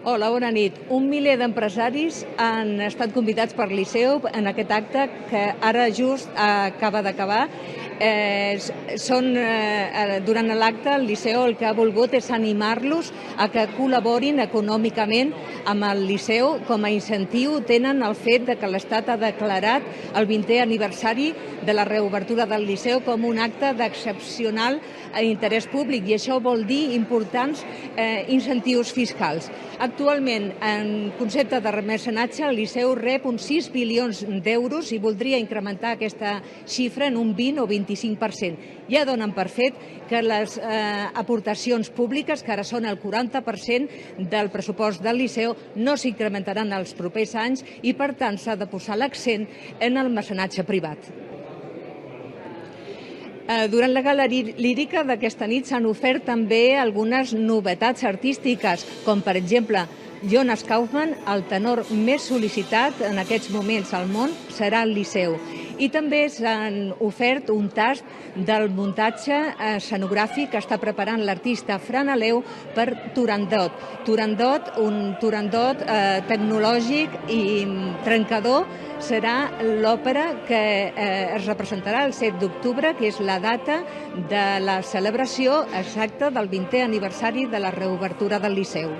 Hola, bona nit. Un miler d'empresaris han estat convidats per Liceu en aquest acte que ara just acaba d'acabar. Durant l'acte el Liceu el que ha volgut és animar-los a que col·laborin econòmicament amb el Liceu. Com a incentiu tenen el fet de que l'Estat ha declarat el 20è aniversari de la reobertura del Liceu com un acte d'excepcional interès públic, i això vol dir importants incentius fiscals. Actualment, en concepte de mecenatge, el Liceu rep uns 6 bilions d'euros i voldria incrementar aquesta xifra en un 20 o 25%. Ja donen per fet que les aportacions públiques, que ara són el 40% del pressupost del Liceu, no s'incrementaran els propers anys i, per tant, s'ha de posar l'accent en el mecenatge privat. Durant la gala lírica d'aquesta nit s'han ofert també algunes novetats artístiques, com per exemple Jonas Kaufmann, el tenor més sol·licitat en aquests moments al món, serà al Liceu. I també s'han ofert un tast del muntatge escenogràfic que està preparant l'artista Fran Aleu per Turandot. Turandot, un turandot tecnològic i trencador, serà l'òpera que es representarà el 7 d'octubre, que és la data de la celebració exacta del 20è aniversari de la reobertura del Liceu.